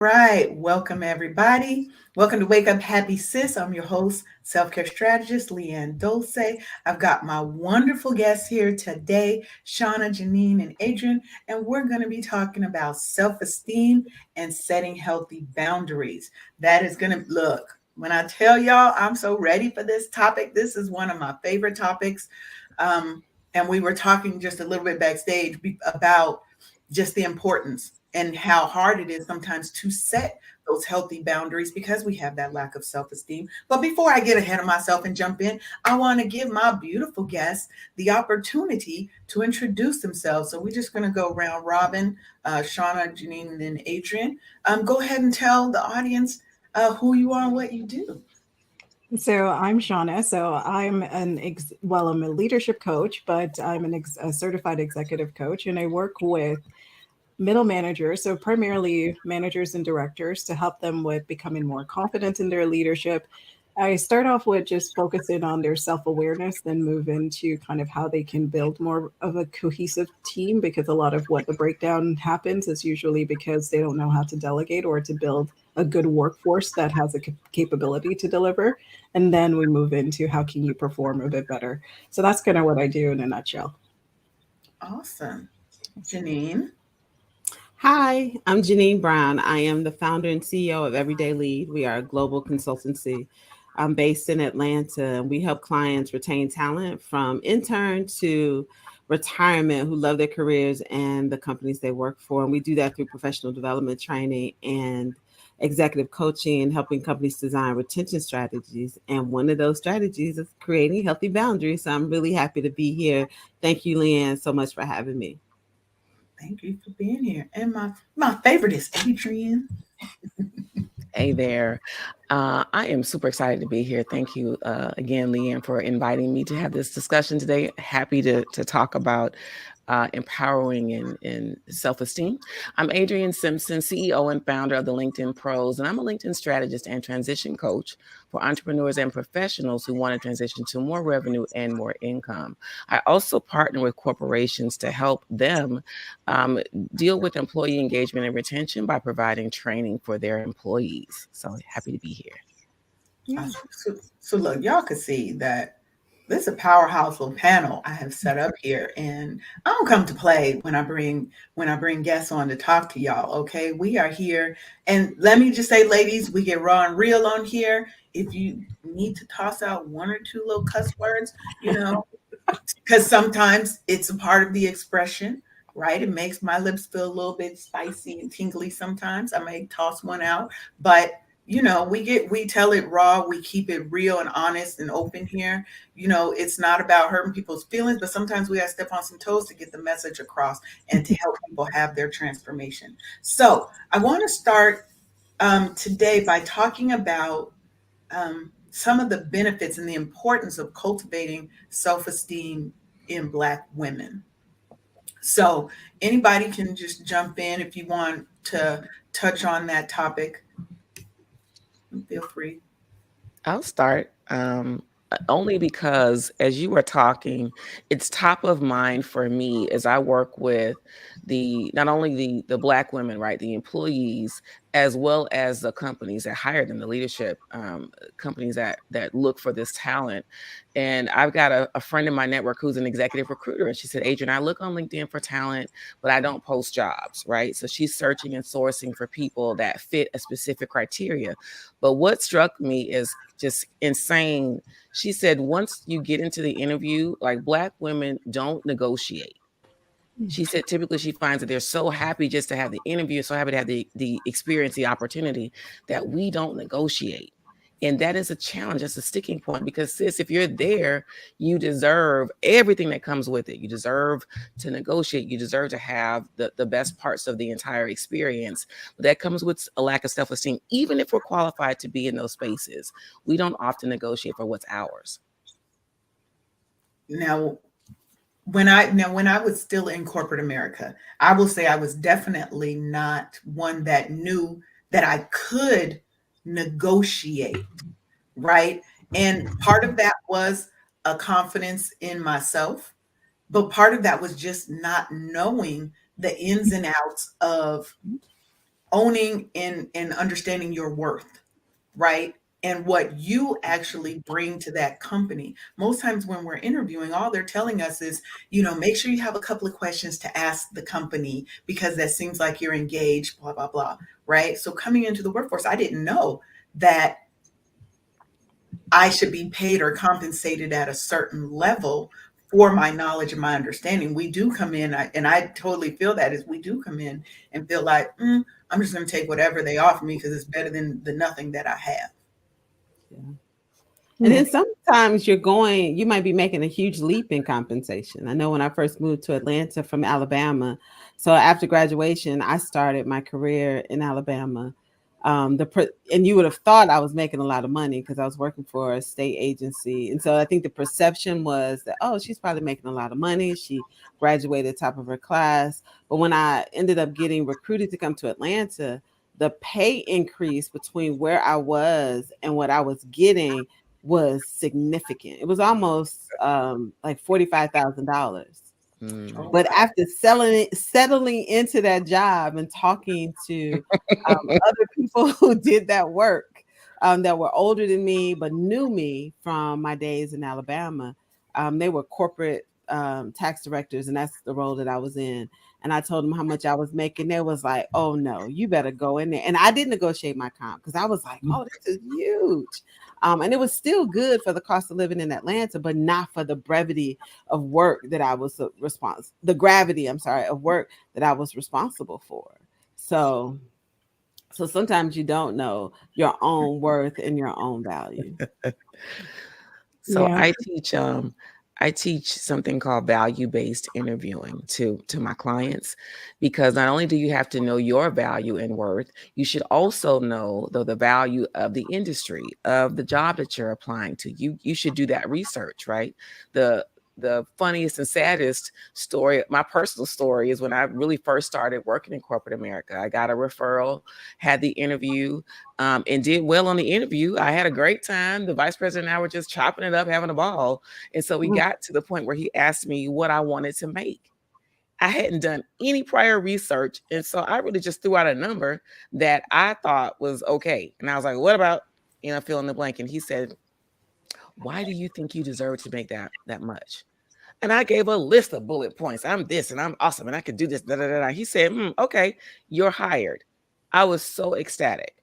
Right. Welcome, everybody. Welcome to Wake Up Happy Sis. I'm your host, self-care strategist, Leanne Dulce. I've got my wonderful guests here today, Shauna, Janine, and Adrian, and we're going to be talking about self-esteem and setting healthy boundaries. That is going to look, when I tell y'all I'm so ready for this topic, this is one of my favorite topics. And we were talking just a little bit backstage about just the importance and how hard it is sometimes to set those healthy boundaries because we have that lack of self-esteem. But before I get ahead of myself and jump in, I want to give my beautiful guests the opportunity to introduce themselves. So we're just going to go round robin, Shauna, Janine, and then Adrian. Go ahead and tell the audience who you are and what you do. So I'm Shauna. So I'm a leadership coach, but I'm a certified executive coach, and I work with middle managers, so primarily managers and directors, to help them with becoming more confident in their leadership. I start off with just focusing on their self awareness, then move into kind of how they can build more of a cohesive team, because a lot of what the breakdown happens is usually because they don't know how to delegate or to build a good workforce that has a capability to deliver. And then we move into how can you perform a bit better. So that's kind of what I do in a nutshell. Awesome. Janine. Hi, I'm Janine Brown. I am the founder and CEO of Everyday Lead. We are a global consultancy. I'm based in Atlanta, and we help clients retain talent from intern to retirement who love their careers and the companies they work for. And we do that through professional development training and executive coaching and helping companies design retention strategies. And one of those strategies is creating healthy boundaries. So I'm really happy to be here. Thank you, Leanne, so much for having me. Thank you for being here. And my favorite is Adrian. Hey there. I am super excited to be here. Thank you again, Leanne, for inviting me to have this discussion today. Happy to talk about empowering and self-esteem. I'm Adrienne Simpson, CEO and founder of the LinkedIn Pros, and I'm a LinkedIn strategist and transition coach for entrepreneurs and professionals who want to transition to more revenue and more income. I also partner with corporations to help them deal with employee engagement and retention by providing training for their employees. So happy to be here. Yeah. So look, y'all can see that this is a powerhouse little panel I have set up here, and I don't come to play when I bring guests on to talk to y'all. Okay, we are here, and let me just say, ladies, we get raw and real on here. If you need to toss out one or two little cuss words, because sometimes it's a part of the expression, right? It makes my lips feel a little bit spicy and tingly sometimes. I may toss one out, but we tell it raw, we keep it real and honest and open here. It's not about hurting people's feelings, but sometimes we gotta step on some toes to get the message across and to help people have their transformation. So I want to start today by talking about some of the benefits and the importance of cultivating self-esteem in Black women. So anybody can just jump in if you want to touch on that topic. Feel free. I'll start only because as you were talking, it's top of mind for me as I work with not only the Black women, right, the employees, as well as the companies that hire them, the leadership companies that look for this talent. And I've got a friend in my network who's an executive recruiter, and she said, Adrian, I look on LinkedIn for talent, but I don't post jobs, right? So she's searching and sourcing for people that fit a specific criteria. But what struck me is just insane. She said, once you get into the interview, like Black women don't negotiate. She said typically she finds that they're so happy just to have the interview, so happy to have the experience, the opportunity, that we don't negotiate. And that is a challenge. That's a sticking point because, sis, if you're there, you deserve everything that comes with it. You deserve to negotiate. You deserve to have the best parts of the entire experience. But that comes with a lack of self-esteem. Even if we're qualified to be in those spaces, we don't often negotiate for what's ours. Now, when I was still in corporate America, I will say I was definitely not one that knew that I could negotiate, right? And part of that was a confidence in myself, but part of that was just not knowing the ins and outs of owning and understanding your worth, right? And what you actually bring to that company. Most times when we're interviewing, all they're telling us is, make sure you have a couple of questions to ask the company because that seems like you're engaged, blah, blah, blah, right? So coming into the workforce, I didn't know that I should be paid or compensated at a certain level for my knowledge and my understanding. We do come in, and I totally feel that is we do come in and feel like, I'm just going to take whatever they offer me because it's better than the nothing that I have. Yeah. And then sometimes you might be making a huge leap in compensation. I know when I first moved to Atlanta from Alabama, so after graduation, I started my career in Alabama. And you would have thought I was making a lot of money because I was working for a state agency. And so I think the perception was that, oh, she's probably making a lot of money. She graduated top of her class. But when I ended up getting recruited to come to Atlanta, the pay increase between where I was and what I was getting was significant. It was almost like $45,000. Oh, But wow. after settling into that job and talking to other people who did that work, that were older than me but knew me from my days in Alabama, they were corporate tax directors, and that's the role that I was in. And I told them how much I was making. They was like, "Oh no, you better go in there." And I did negotiate my comp because I was like, "Oh, this is huge." And it was still good for the cost of living in Atlanta, but not for the brevity of work that I was the gravity, I'm sorry, of work that I was responsible for. So sometimes you don't know your own worth and your own value. So Yeah. I teach something called value-based interviewing to my clients, because not only do you have to know your value and worth, you should also know the value of the industry, of the job that you're applying to. You should do that research, right? The funniest and saddest story, my personal story, is when I really first started working in corporate America. I got a referral, had the interview, and did well on the interview. I had a great time. The vice president and I were just chopping it up, having a ball. And so we got to the point where he asked me what I wanted to make. I hadn't done any prior research. And so I really just threw out a number that I thought was okay. And I was like, what about, fill in the blank? And he said, why do you think you deserve to make that much? And I gave a list of bullet points. I'm this and I'm awesome and I could do this. Da, da, da, da. He said, okay, you're hired. I was so ecstatic.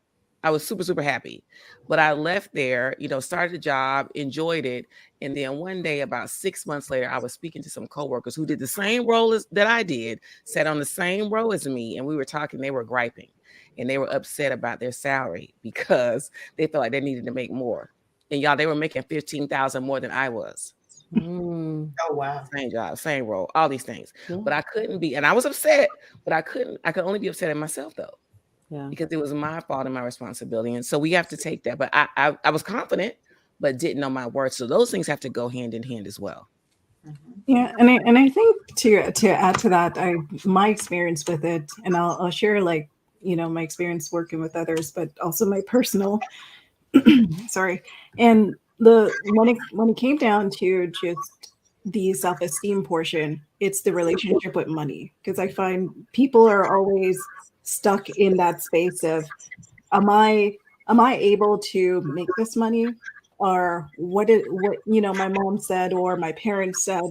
I was super, super happy. But I left there, started the job, enjoyed it. And then one day, about 6 months later, I was speaking to some coworkers who did the same role that I did, sat on the same row as me. And we were talking, they were griping and they were upset about their salary because they felt like they needed to make more. And y'all, they were making $15,000 more than I was. Oh, wow. Same job, same role, all these things. But I couldn't be, and I was upset, but I could only be upset at myself though, because it was my fault and my responsibility. And so we have to take that. But I was confident, but didn't know my worth. So those things have to go hand in hand as well. Yeah, and I think to add to that, my experience with it, and I'll share my experience working with others, but also my personal. Sorry, and when it came down to just the self-esteem portion, it's the relationship with money, because I find people are always stuck in that space of, am I able to make this money, or what my mom said or my parents said,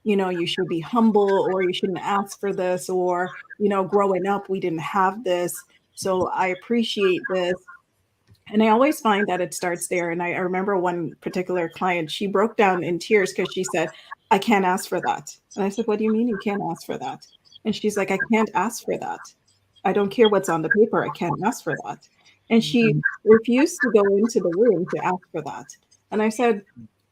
you should be humble, or you shouldn't ask for this, or growing up we didn't have this, so I appreciate this. And I always find that it starts there. And I remember one particular client, she broke down in tears because she said, I can't ask for that. And I said, what do you mean you can't ask for that? And she's like, I can't ask for that. I don't care what's on the paper. I can't ask for that. And she refused to go into the room to ask for that. And I said,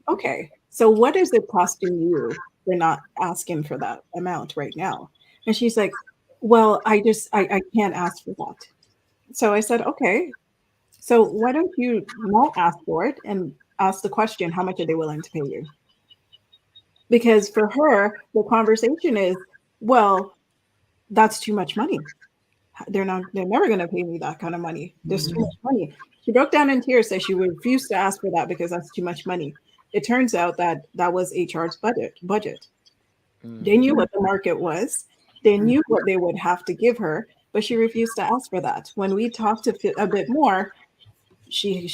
okay, so what is it costing you for not asking for that amount right now? And she's like, well, I can't ask for that. So I said, okay, so why don't you not ask for it and ask the question, how much are they willing to pay you? Because for her, the conversation is, well, that's too much money. They're never going to pay me that kind of money. There's too much money. She broke down in tears, said she refused to ask for that because that's too much money. It turns out that was HR's budget. They knew what the market was. They knew what they would have to give her. but she refused to ask for that. When we talked a bit more, she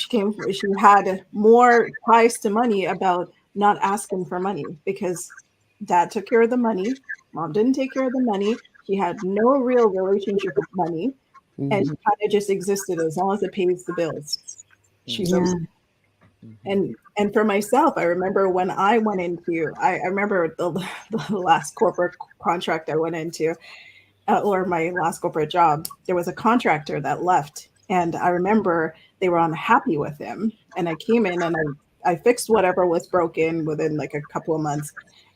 had more ties to money about not asking for money because dad took care of the money, mom didn't take care of the money. She had no real relationship with money, and she Mhm. kind of just existed as long as it pays the bills. She's Yeah. okay. And for myself, I remember when I went into, I remember the last corporate contract I went into, or my last corporate job, there was a contractor that left. And I remember they were unhappy with him. And I came in and I fixed whatever was broken within like a couple of months.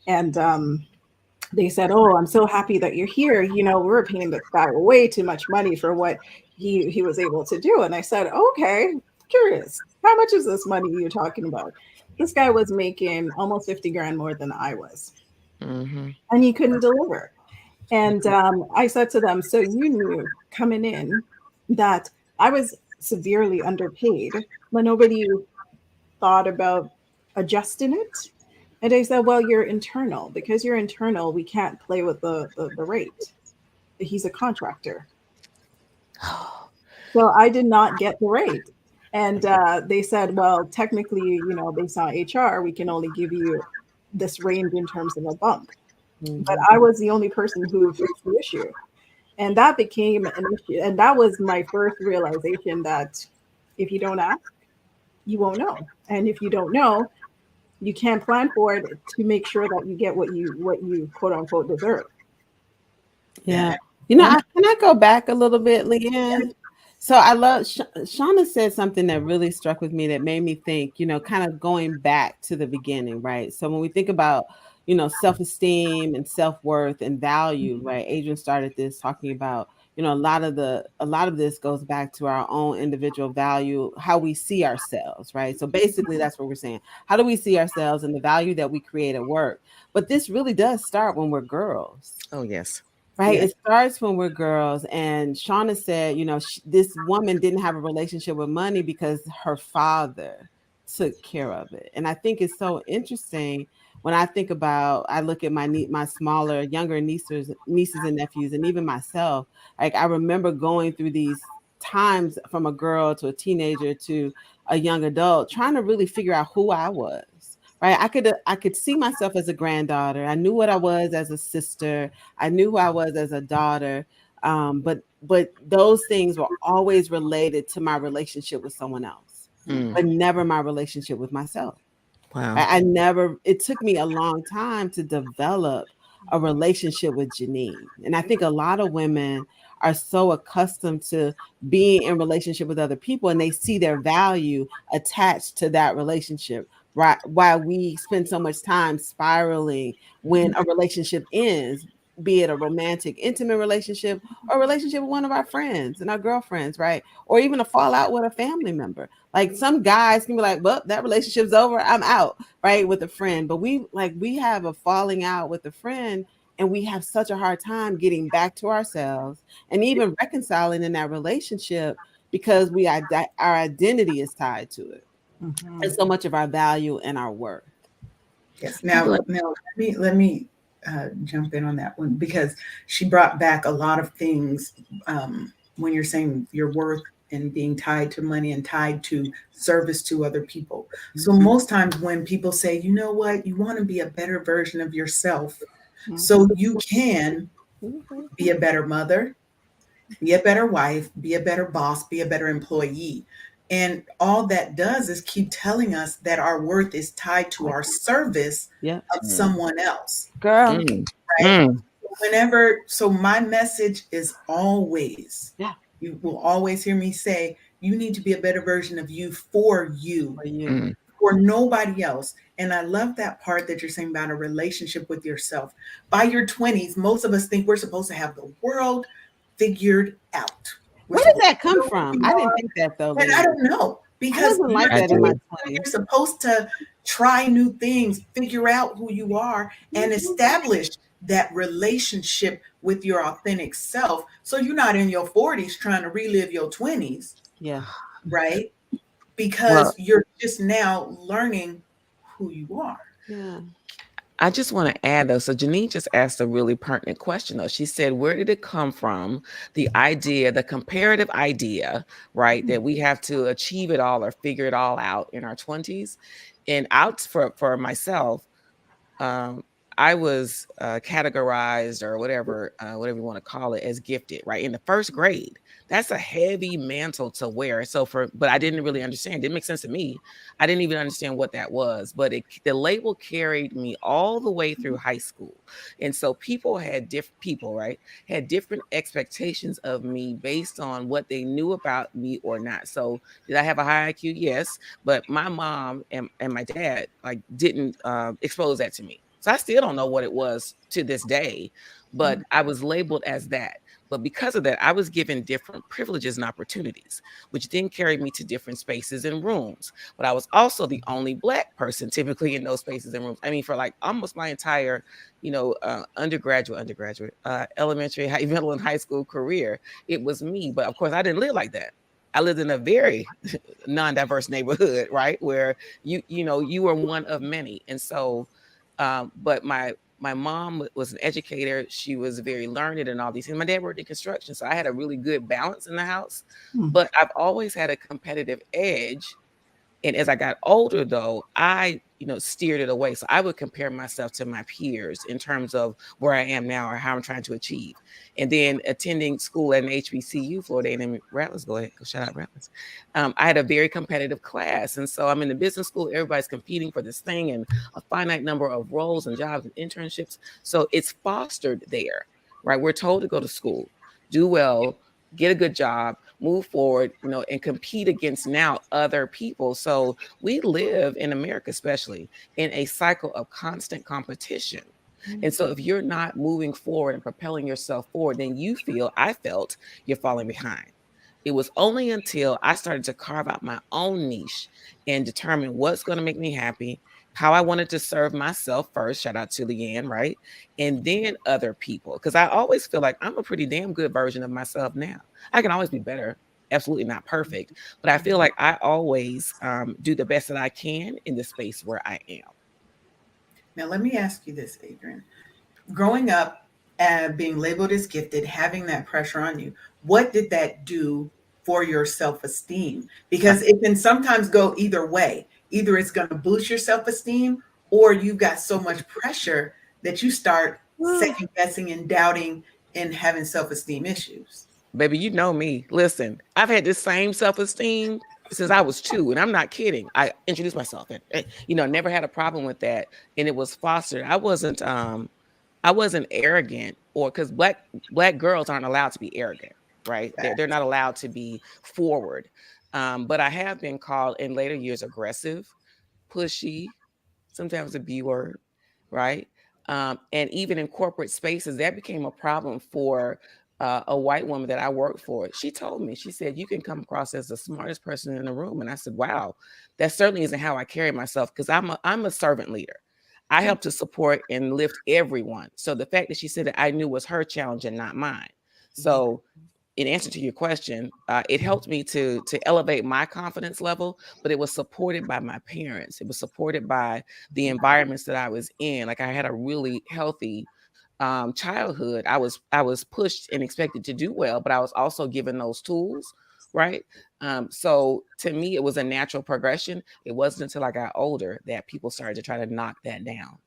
And they said, "Oh, I'm so happy that you're here. You know, we're paying this guy way too much money for what he was able to do." And I said, "Okay, curious. How much is this money you're talking about?" This guy was making almost 50 grand more than I was, Mm-hmm. and he couldn't deliver. And I said to them, "So you knew coming in that I was severely underpaid, but nobody thought about adjusting it?" And they said, "Well, you're internal. Because you're internal, we can't play with the rate. He's a contractor." So I did not get the rate. And they said, "Well, technically, you know, based on HR, we can only give you this range in terms of a bump." But Mhm. I was the only person who fixed the issue. And that became an issue. And that was my first realization that if you don't ask, you won't know. And if you don't know, you can't plan for it to make sure that you get what you quote unquote deserve. Yeah. Yeah. And Can I go back a little bit, Leanne? So I love Shauna said something that really struck with me that made me think, kind of going back to the beginning, right? So when we think about, self-esteem and self-worth and value, right? Adrian started this talking about, a lot of this goes back to our own individual value, how we see ourselves, right? So basically that's what we're saying. How do we see ourselves and the value that we create at work? But this really does start when we're girls. Oh, yes. Right. Yeah. It starts when we're girls. And Shauna said, this woman didn't have a relationship with money because her father took care of it. And I think it's so interesting when I look at my smaller, younger nieces and nephews, and even myself. Like I remember going through these times from a girl to a teenager to a young adult, trying to really figure out who I was. Right. I could see myself as a granddaughter. I knew what I was as a sister. I knew who I was as a daughter, but those things were always related to my relationship with someone else, Mm. but never my relationship with myself. Wow. I never. It took me a long time to develop a relationship with Janine, and I think a lot of women are so accustomed to being in relationship with other people, and they see their value attached to that relationship. Right, while we spend so much time spiraling when a relationship ends, be it a romantic, intimate relationship or a relationship with one of our friends and our girlfriends, right? Or even a fallout with a family member. Like some guys can be like, well, that relationship's over, I'm out, right? With a friend. But we have a falling out with a friend and we have such a hard time getting back to ourselves and even reconciling in that relationship because our identity is tied to it. And mhm. so much of our value and our worth. Yes. I feel Now, like, let me jump in on that one because she brought back a lot of things when you're saying your worth and being tied to money and tied to service to other people. So Mhm. most times when people say, you know what, you want to be a better version of yourself, Mhm. so you can be a better mother, be a better wife, be a better boss, be a better employee. And all that does is keep telling us that our worth is tied to our service Yep. of mm, someone else, Girl. mm, right? mm, So my message is always, Yeah. you will always hear me say, you need to be a better version of you for you, For you. mm. for nobody else. And I love that part that you're saying about a relationship with yourself. By your 20s, most of us think we're supposed to have the world figured out. We're Where did supposed that to come know who from? we I didn't are. think that though, And I Leanne. don't know I because wasn't like I that in my do. you're 20s. supposed to try new things, figure out who you are, and establish that relationship with your authentic self. So you're not in your 40s trying to relive your 20s, Yeah. right? Well, Because you're just now learning who you are. Yeah. I just want to add though. So Janine just asked a really pertinent question though. She said, where did it come from? The idea, the comparative idea, right? That we have to achieve it all or figure it all out in our 20s. And out for myself, um, I was categorized or whatever you want to call it, as gifted, right? In the first grade. That's a heavy mantle to wear. But I didn't really understand. It didn't make sense to me. I didn't even understand what that was. But the label carried me all the way through high school. And so people, right, had different expectations of me based on what they knew about me or not. So did I have a high IQ? Yes. But my mom and my dad like didn't expose that to me. So I still don't know what it was to this day, but I was labeled as that. But because of that, I was given different privileges and opportunities, which then carried me to different spaces and rooms. But I was also the only Black person typically in those spaces and rooms. I mean, for like almost my entire, undergraduate, elementary, middle, and high school career, it was me. But of course, I didn't live like that. I lived in a very non-diverse neighborhood, right? Where you were one of many. And so, but my mom was an educator. She was very learned and all these things. My dad worked in construction. So I had a really good balance in the house. But I've always had a competitive edge. And as I got older, though, I, steered it away. So I would compare myself to my peers in terms of where I am now or how I'm trying to achieve. And then attending school at an HBCU, Florida A&M Rattlers, go ahead, go shout out Rattlers. I had a very competitive class. And so I'm in the business school, everybody's competing for this thing and a finite number of roles and jobs and internships. So it's fostered there, right? We're told to go to school, do well, get a good job, move forward, and compete against now other people. So we live in America, especially in a cycle of constant competition. And so if you're not moving forward and propelling yourself forward, then I felt you're falling behind. It was only until I started to carve out my own niche and determine what's going to make me happy, how I wanted to serve myself first. Shout out to Leanne, right? And then other people. Because I always feel like I'm a pretty damn good version of myself now. I can always be better. Absolutely not perfect. But I feel like I always do the best that I can in the space where I am. Now, let me ask you this, Adrian. Growing up and being labeled as gifted, having that pressure on you, what did that do for your self esteem? Because it can sometimes go either way. Either it's going to boost your self esteem, or you got so much pressure that you start second guessing and doubting and having self esteem issues. Baby, you know me. Listen, I've had this same self-esteem since I was 2, and I'm not kidding. I introduced myself and never had a problem with that. And it was fostered. I wasn't arrogant, or because black girls aren't allowed to be arrogant, right? They're not allowed to be forward. But I have been called in later years aggressive, pushy, sometimes a B word, right? And even in corporate spaces, that became a problem for a white woman that I worked for. She told me, she said, you can come across as the smartest person in the room. And I said, wow, that certainly isn't how I carry myself, because I'm a servant leader. I help to support and lift everyone. So the fact that she said that I knew was her challenge and not mine. So in answer to your question, it helped me to elevate my confidence level, but it was supported by my parents. It was supported by the environments that I was in. Like, I had a really healthy childhood. I was pushed and expected to do well, but I was also given those tools, right? So to me, it was a natural progression. It wasn't until I got older that people started to try to knock that down.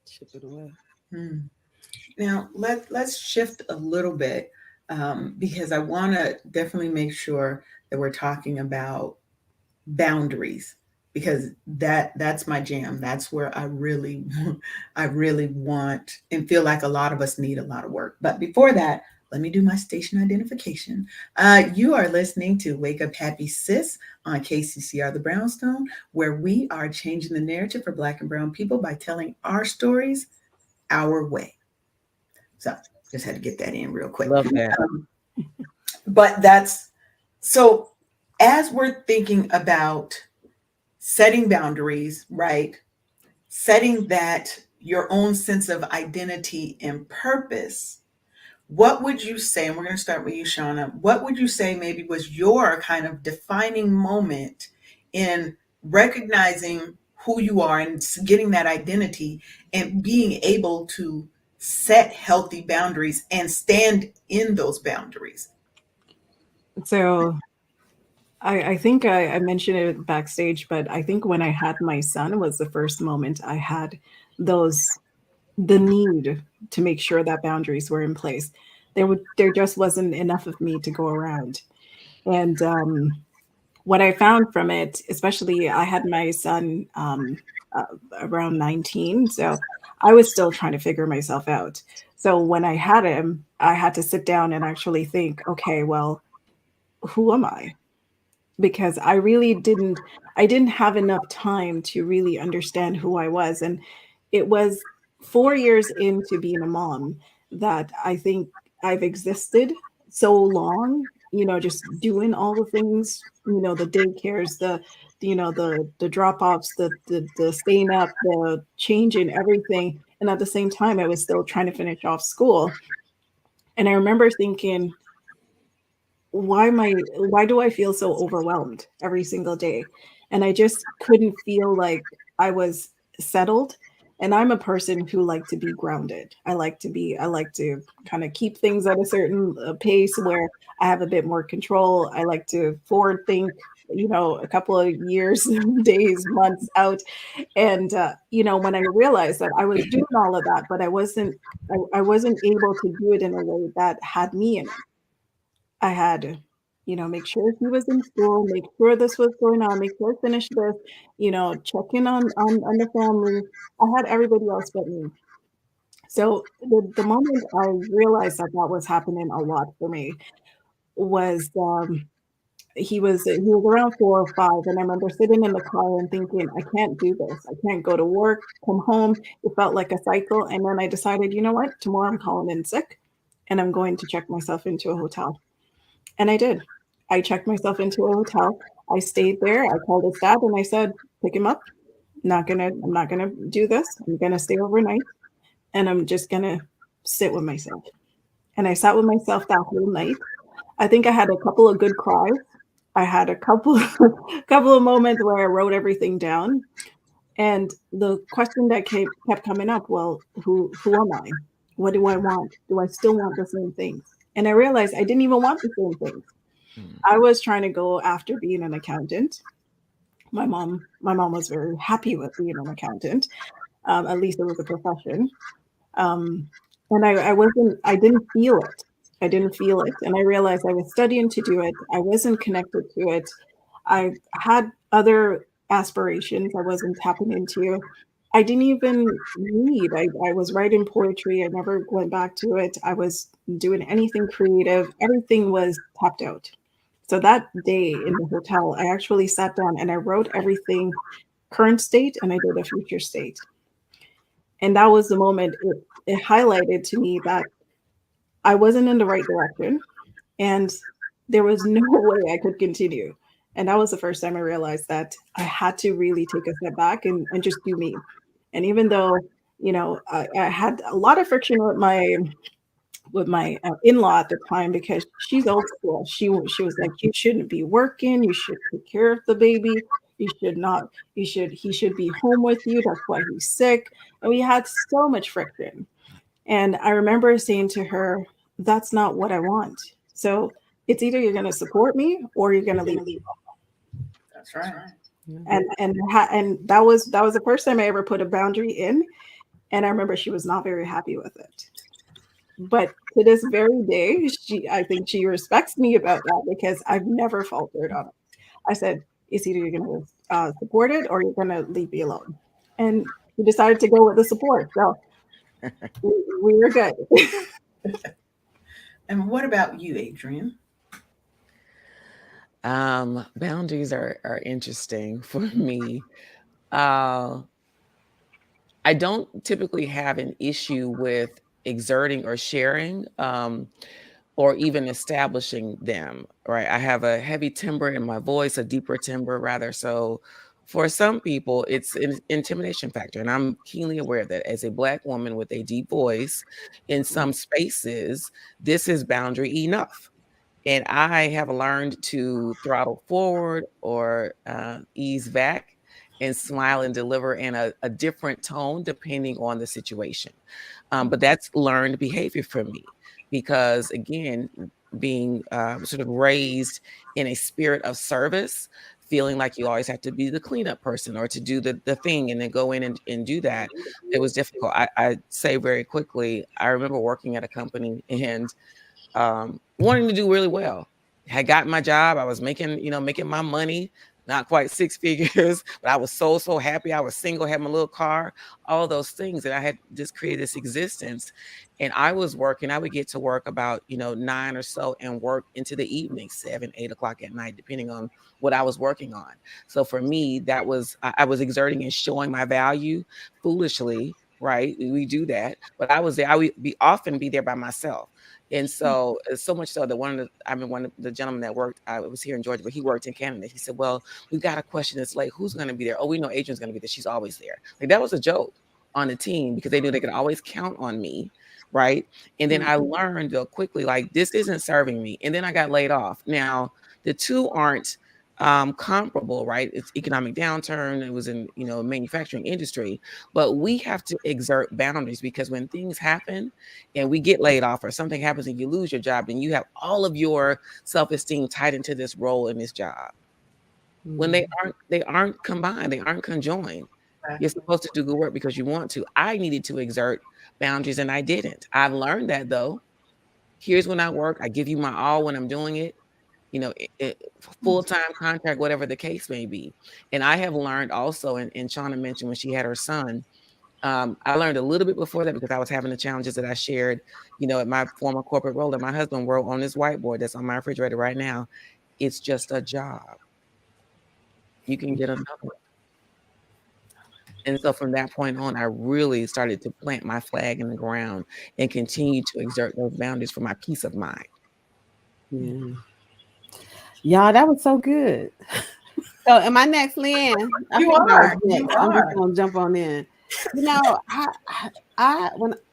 Chip it away. Hmm. Now let's shift a little bit, because I want to definitely make sure that we're talking about boundaries, because that's my jam. That's where I really I really want and feel like a lot of us need a lot of work. But before that, let me do my station identification. You are listening to Wake Up Happy Sis on KCCR The Brownstone, where we are changing the narrative for Black and Brown people by telling our stories our way. So just had to get that in real quick. Love that. But that's so, as we're thinking about setting boundaries, right? Setting that your own sense of identity and purpose. What would you say, and we're going to start with you, Shauna, what would you say maybe was your kind of defining moment in recognizing who you are and getting that identity and being able to set healthy boundaries and stand in those boundaries. So I think I mentioned it backstage, but I think when I had my son was the first moment I had those the need to make sure that boundaries were in place. There just wasn't enough of me to go around. And what I found from it, especially I had my son uh, around 19, so I was still trying to figure myself out. So when I had him, I had to sit down and actually think, okay, well, who am I? Because I didn't have enough time to really understand who I was. And it was 4 years into being a mom that I think I've existed so long, just doing all the things, the daycares, the drop-offs, the staying up, the changing everything. And at the same time, I was still trying to finish off school. And I remember thinking, why do I feel so overwhelmed every single day? And I just couldn't feel like I was settled. And I'm a person who like to be grounded. I like to kind of keep things at a certain pace where I have a bit more control. I like to forward think, a couple of years, days, months out. And when I realized that I was doing all of that, but I wasn't able to do it in a way that had me in it. I had to, make sure he was in school, make sure this was going on, make sure I finished this, check in on the family. I had everybody else but me. So the moment I realized that that was happening a lot for me was he was around 4 or 5, and I remember sitting in the car and thinking, I can't do this. I can't go to work, come home. It felt like a cycle, and then I decided, you know what? Tomorrow I'm calling in sick, and I'm going to check myself into a hotel. And I did. I checked myself into a hotel. I stayed there. I called his dad and I said, pick him up. I'm not gonna do this. I'm gonna stay overnight and I'm just gonna sit with myself. And I sat with myself that whole night. I think I had a couple of good cries. I had a couple couple of moments where I wrote everything down. And the question that kept coming up, well, who am I? What do I want? Do I still want the same things? And I realized I didn't even want the same things. Mm. I was trying to go after being an accountant. My mom was very happy with being an accountant. At least it was a profession. Um, and I didn't feel it. I didn't feel it. And I realized I was studying to do it. I wasn't connected to it. I had other aspirations I wasn't tapping into. I didn't even read. I was writing poetry. I never went back to it. I was doing anything creative. Everything was tapped out. So that day in the hotel, I actually sat down and I wrote everything current state and I did a future state. And that was the moment it highlighted to me that I wasn't in the right direction and there was no way I could continue. And that was the first time I realized that I had to really take a step back and just do me. And even though, I had a lot of friction with my in-law at the time because she's old school. She was like, you shouldn't be working. You should take care of the baby. You should not. He should be home with you. That's why he's sick. And we had so much friction. And I remember saying to her, "That's not what I want. So it's either you're going to support me or you're going to leave." That's right. And that was the first time I ever put a boundary in. And I remember she was not very happy with it. But to this very day, I think she respects me about that because I've never faltered on it. I said, it's either you're going to support it or you're going to leave me alone. And she decided to go with the support. So we were good. And what about you, Adrian? Boundaries are interesting for me. Uh, I don't typically have an issue with exerting or sharing, or even establishing them, right? I have a heavy timbre in my voice, a deeper timbre rather. So for some people, it's an intimidation factor. And I'm keenly aware that as a Black woman with a deep voice, in some spaces, this is boundary enough. And I have learned to throttle forward or ease back and smile and deliver in a different tone depending on the situation. But that's learned behavior for me because, again, being sort of raised in a spirit of service, feeling like you always have to be the cleanup person or to do the thing and then go in and do that, it was difficult. I say very quickly, I remember working at a company and wanting to do really well. Had gotten my job. I was making my money, not quite six figures, but I was so happy. I was single, had my little car, all those things. And I had just created this existence. And I was working, I would get to work about, 9 or so and work into the evening, 7, 8 o'clock at night, depending on what I was working on. So for me, that was, I was exerting and showing my value foolishly, right? We do that. But I was there, I would often be there by myself. And so much so that one of the gentlemen that worked, I was here in Georgia, but he worked in Canada. He said, well, we've got a question that's late. Who's going to be there? Oh, we know Adrian's going to be there. She's always there. Like that was a joke on the team because they knew they could always count on me. Right. And then I learned real quickly, like, this isn't serving me. And then I got laid off. Now, the two aren't comparable, right? It's economic downturn. It was in, manufacturing industry, but we have to exert boundaries because when things happen and we get laid off or something happens and you lose your job, then you have all of your self-esteem tied into this role in this job. When they aren't combined, they aren't conjoined. You're supposed to do good work because you want to. I needed to exert boundaries and I didn't. I've learned that though. Here's when I work. I give you my all when I'm doing it. Full-time contract, whatever the case may be. And I have learned also, and Shauna mentioned when she had her son, I learned a little bit before that because I was having the challenges that I shared, at my former corporate role, that my husband wrote on this whiteboard that's on my refrigerator right now. It's just a job. You can get another one. And so from that point on, I really started to plant my flag in the ground and continue to exert those boundaries for my peace of mind. Yeah. Y'all, that was so good. So am I next, Lynn? You are. You I'm just are. gonna jump on in.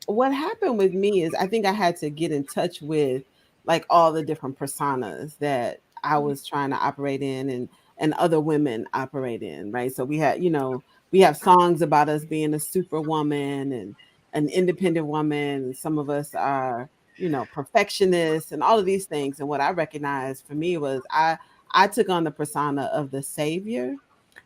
What happened with me is I think I had to get in touch with like all the different personas that I was trying to operate in and other women operate in, right? So we have songs about us being a superwoman and an independent woman, and some of us are, perfectionists and all of these things. And what I recognized for me was I took on the persona of the savior.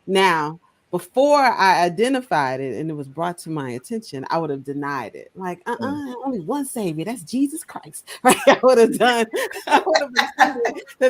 Now, before I identified it and it was brought to my attention, I would have denied it. Like, only one savior, that's Jesus Christ. Right? I would have pretended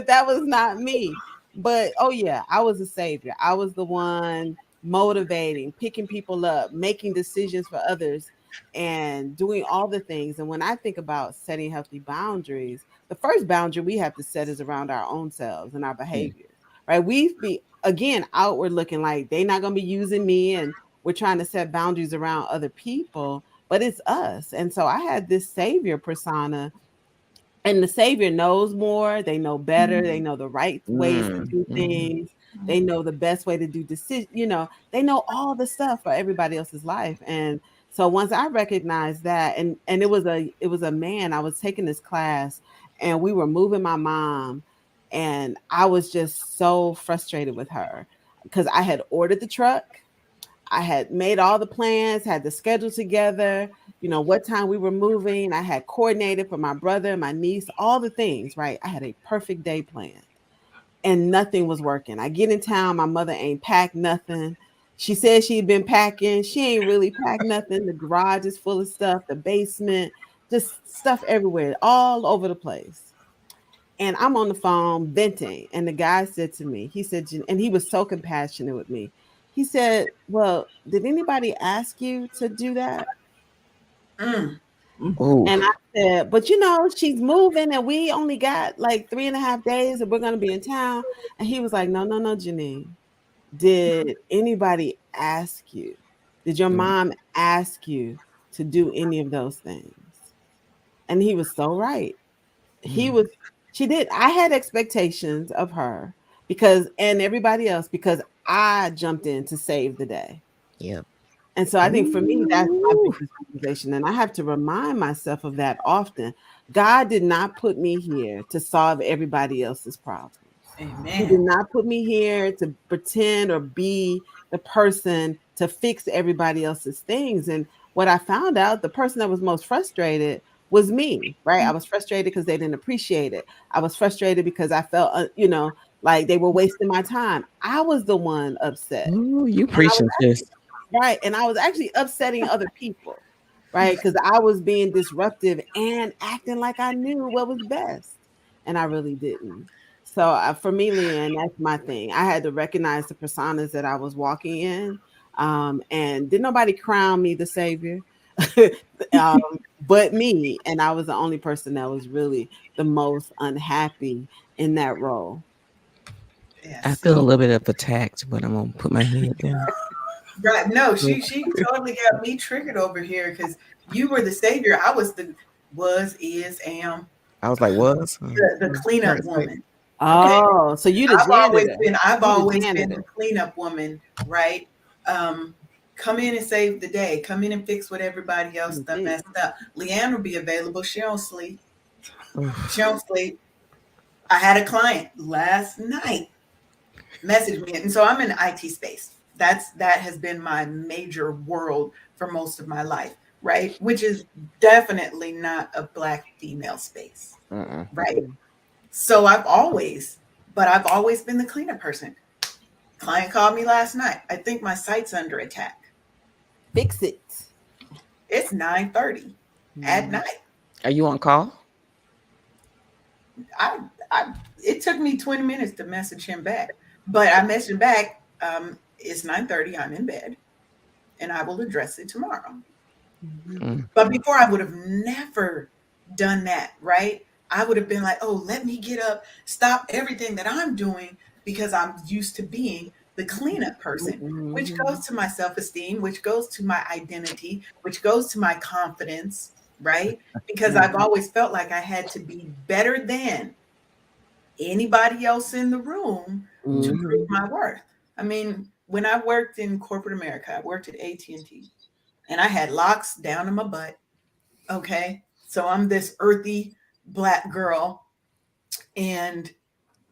that was not me. But oh yeah, I was a savior. I was the one motivating, picking people up, making decisions for others, and doing all the things. And when I think about setting healthy boundaries, the first boundary we have to set is around our own selves and our behaviors, right? We be again outward looking like they're not going to be using me, and we're trying to set boundaries around other people, but it's us. And so I had this savior persona, and the savior knows more. They know better. They know the right ways to do things. They know the best way to do decisions. They know all the stuff for everybody else's life. And so once I recognized that, and it was a man, I was taking this class, and we were moving my mom, and I was just so frustrated with her because I had ordered the truck. I had made all the plans, had the schedule together, what time we were moving. I had coordinated for my brother, my niece, all the things, right? I had a perfect day planned and nothing was working. I get in town, my mother ain't packed nothing. She said she'd been packing. She ain't really packed nothing. The garage is full of stuff, the basement, just stuff everywhere, all over the place. And I'm on the phone venting. And the guy said to me, he said, and he was so compassionate with me. He said, well, did anybody ask you to do that? Mm. And I said, but she's moving and we only got like 3.5 days and we're going to be in town. And he was like, no, Janine. Did anybody ask you? Did your mom ask you to do any of those things? And he was so right. She did. I had expectations of her and everybody else because I jumped in to save the day. Yep. And so I think for me, that's my biggest realization. And I have to remind myself of that often. God did not put me here to solve everybody else's problems. Amen. He did not put me here to pretend or be the person to fix everybody else's things. And what I found out, the person that was most frustrated was me, right? I was frustrated because they didn't appreciate it. I was frustrated because I felt, like they were wasting my time. I was the one upset. Ooh, you And I was preaching, actually, sis. right. And I was actually upsetting other people, right? Because I was being disruptive and acting like I knew what was best. And I really didn't. So for me, Leanne, that's my thing. I had to recognize the personas that I was walking in. And did nobody crown me the savior? um, but me. And I was the only person that was really the most unhappy in that role. I Yes. feel a little bit of attacked, but I'm gonna put my head down. Right. No, she totally got me triggered over here because you were the savior. I was is, am I was like, was? the cleanup Right. woman. Okay. Oh, so you the janitor. I've You the always been the janitor. cleanup woman, right? Um, come in and save the day. Come in and fix what everybody else done Indeed. messed up. Leanne will be available. She don't sleep. She Oof. don't sleep. I had a client last night message me, and so I'm in the IT space. That has been my major world for most of my life, right? Which is definitely not a black female space, Uh-uh. right? So I've always been the cleanup person. Client called me last night. I think my site's under attack. Fix it. It's 9:30 at Mhm. night. Are you on call? I it took me 20 minutes to message him back. But I messaged him back, it's 9:30, I'm in bed, and I will address it tomorrow. Mhm. Mm. But before I would have never done that, right? I would have been like, oh, let me get up, stop everything that I'm doing because I'm used to being the cleanup person, which goes Mhm. to my self esteem, which goes to my identity, which goes to my confidence, right? Because I've Mhm. always felt like I had to be better than anybody else in the room to Mm. prove Mhm. my worth. I mean, when I worked in corporate America, I worked at AT&T and I had locks down in my butt. Okay. So I'm this earthy black girl, and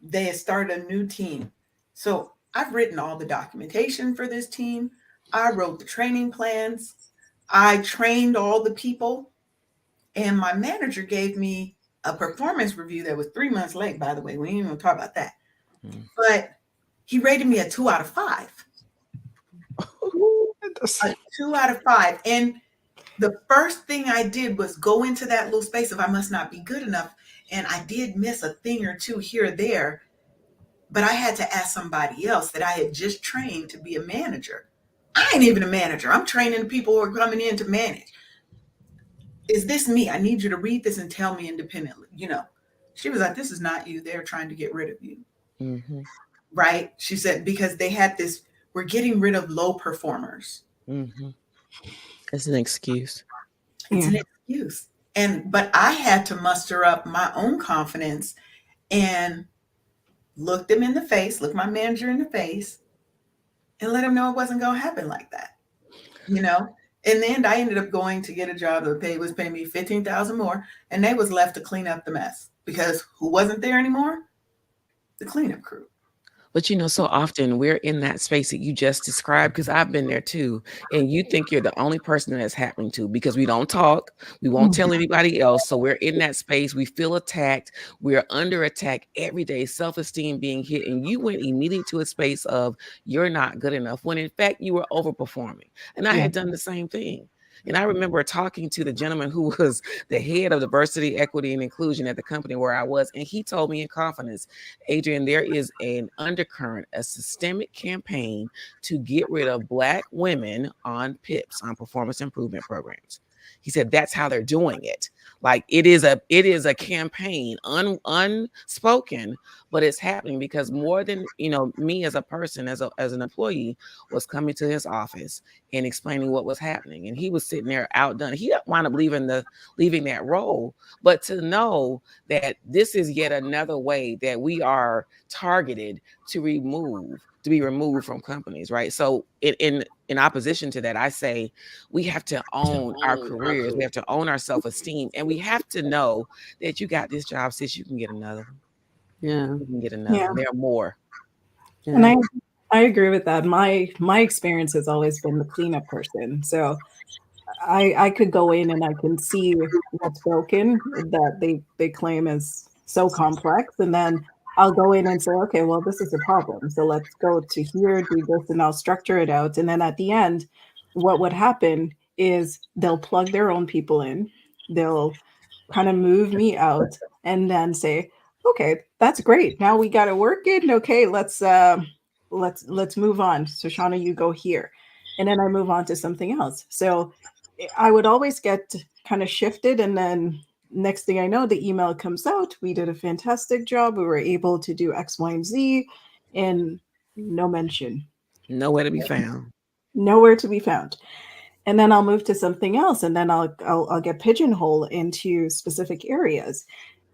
they had started a new team. So I've written all the documentation for this team. I wrote the training plans. I trained all the people. And my manager gave me a performance review that was 3 months late, by the way. We ain't even gonna talk about that. Mm. But he rated me a 2 out of 5. Ooh, that's- A 2 out of 5. And the first thing I did was go into that little space of I must not be good enough. And I did miss a thing or two here or there, but I had to ask somebody else that I had just trained to be a manager. I ain't even a manager. I'm training the people who are coming in to manage. Is this me? I need you to read this and tell me independently. She was like, this is not you. They're trying to get rid of you. Mhm. Right? She said, because they had this, we're getting rid of low performers. Mhm. It's an excuse. It's Yeah. an excuse. But I had to muster up my own confidence and look them in the face, look my manager in the face, and let him know it wasn't going to happen like that. You know? In the end, I ended up going to get a job that was paying me 15,000 more, and they was left to clean up the mess because who wasn't there anymore? The cleanup crew. But so often we're in that space that you just described because I've been there too. And you think you're the only person that's happening to because we don't talk, we won't tell anybody else. So we're in that space, we feel attacked, we're under attack every day, self-esteem being hit. And you went immediately to a space of you're not good enough when in fact you were overperforming. And I Yeah. had done the same thing. And I remember talking to the gentleman who was the head of diversity, equity, and inclusion at the company where I was. And he told me in confidence, Adrian, there is an undercurrent, a systemic campaign to get rid of Black women on PIPs, on performance improvement programs. He said that's how they're doing it. Like it is a campaign, unspoken, but it's happening because more than me as a person, as an employee, was coming to his office and explaining what was happening, and he was sitting there outdone. He wound up leaving that role, but to know that this is yet another way that we are targeted to be removed from companies, right? So in opposition to that, I say we have to own our careers, we have to own our self-esteem, and we have to know that you got this job, sis, you can get another one. Yeah. You can get another Yeah. one. There are more. And Yeah. I agree with that. My experience has always been the cleanup person. So I could go in and I can see what's broken that they claim is so complex, and then I'll go in and say, okay, well, this is a problem. So let's go to here, do this, and I'll structure it out. And then at the end, what would happen is they'll plug their own people in. They'll kind of move me out and then say, okay, that's great. Now we got it working. Okay, let's move on. So Shauna, you go here. And then I move on to something else. So I would always get kind of shifted, and then next thing I know, the email comes out. We did a fantastic job. We were able to do X, Y, and Z, and no mention, Nowhere to be found. nowhere to be found. And then I'll move to something else, and then I'll get pigeonholed into specific areas.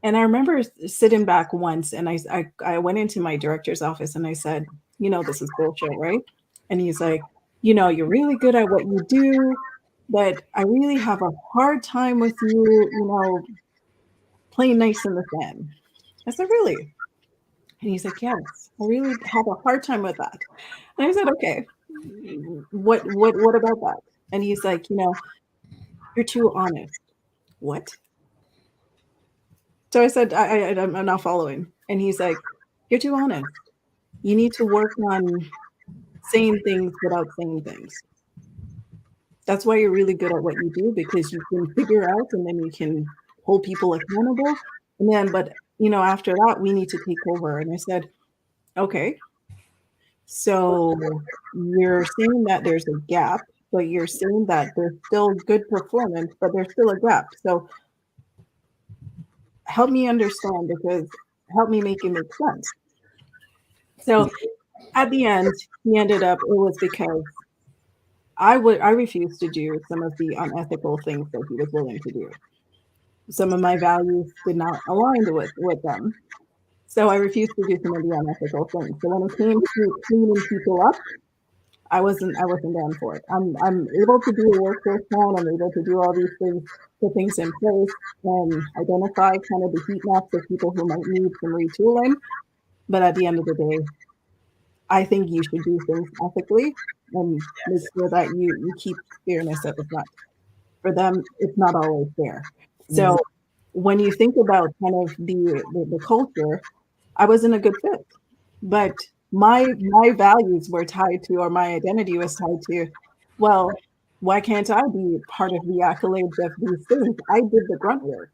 And I remember sitting back once, and I went into my director's office and I said, this is bullshit, right? And he's like, you're really good at what you do, but I really have a hard time with you, playing nice in the sand. I said, really? And he's like, yes, I really have a hard time with that. And I said, okay, what about that? And he's like, you're too honest. What? So I said, I'm not following. And he's like, you're too honest. You need to work on saying things without saying things. That's why you're really good at what you do, because you can figure out and then you can hold people accountable. And then, but after that, we need to take over. And I said, okay, so you're saying that there's a gap, but you're saying that there's still good performance, but there's still a gap. So help me understand, because help me make it make sense. So at the end, he ended up, it was because I refused to do some of the unethical things that he was willing to do. Some of my values did not align with them. So I refused to do some of the unethical things. So when it came to cleaning people up, I wasn't down for it. I'm able to do a workforce plan. I'm able to do all these things, put things in place, and identify kind of the heat maps of people who might need some retooling. But at the end of the day, I think you should do things ethically and make sure that you keep fairness at the front. For them, it's not always fair. So when you think about kind of the culture, I wasn't a good fit. But my values were tied to, or my identity was tied to, well, why can't I be part of the accolades of these things? I did the grunt work.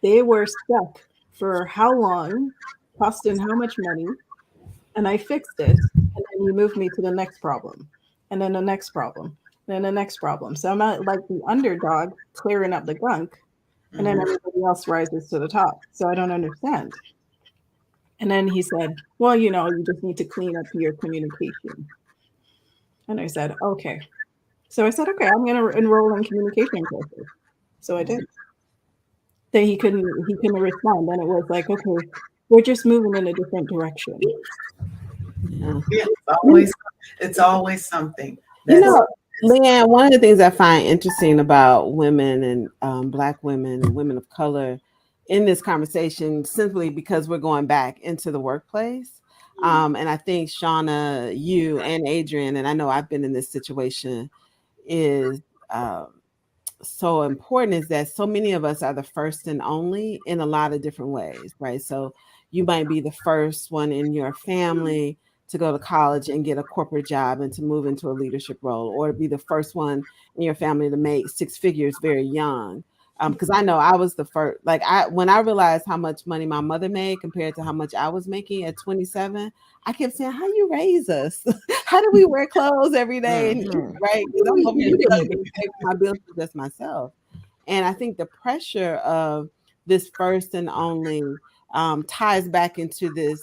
They were stuck for how long, costing how much money, and I fixed it. And then you move me to the next problem, and then the next problem, and then the next problem. So I'm not like the underdog clearing up the gunk, and then everybody else rises to the top. So I don't understand. And then he said, well, you just need to clean up your communication. And I said, okay. So I said, okay, I'm going to enroll in communication courses. So I did. Then he couldn't respond. Then it was like, okay, we're just moving in a different direction. Yeah. Yeah, it's always something. Leanne, one of the things I find interesting about women and Black women and women of color in this conversation, simply because we're going back into the workplace. And I think Shauna, you and Adrian, and I know I've been in this situation, is so important, is that so many of us are the first and only in a lot of different ways, right? So you might be the first one in your family to go to college and get a corporate job and to move into a leadership role, or be the first one in your family to make six figures very young. Because I know I was the first, when I realized how much money my mother made compared to how much I was making at 27, I kept saying, how you raise us? How do we wear clothes every day? And eat, right? Because I'm over here struggling to pay for my bills for just myself. And I think the pressure of this first and only ties back into this,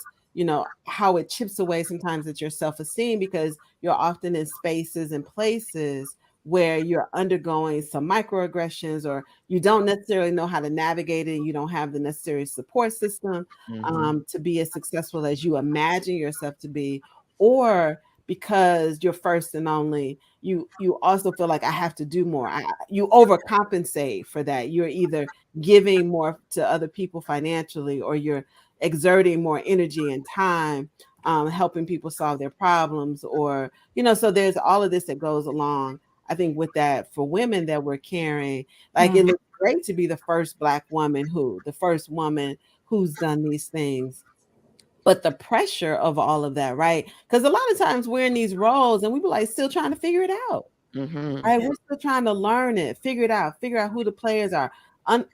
how it chips away sometimes at your self-esteem, because you're often in spaces and places where you're undergoing some microaggressions, or you don't necessarily know how to navigate it, and you don't have the necessary support system to be as successful as you imagine yourself to be, or because you're first and only, you also feel like I have to do more. You overcompensate for that. You're either giving more to other people financially, or you're exerting more energy and time helping people solve their problems, or, so there's all of this that goes along. I think with that, for women that we're carrying, like it looks great to be the first Black woman the first woman who's done these things. But the pressure of all of that, right? Because a lot of times we're in these roles and we be like still trying to figure it out. Right? We're still trying to learn it, figure out who the players are,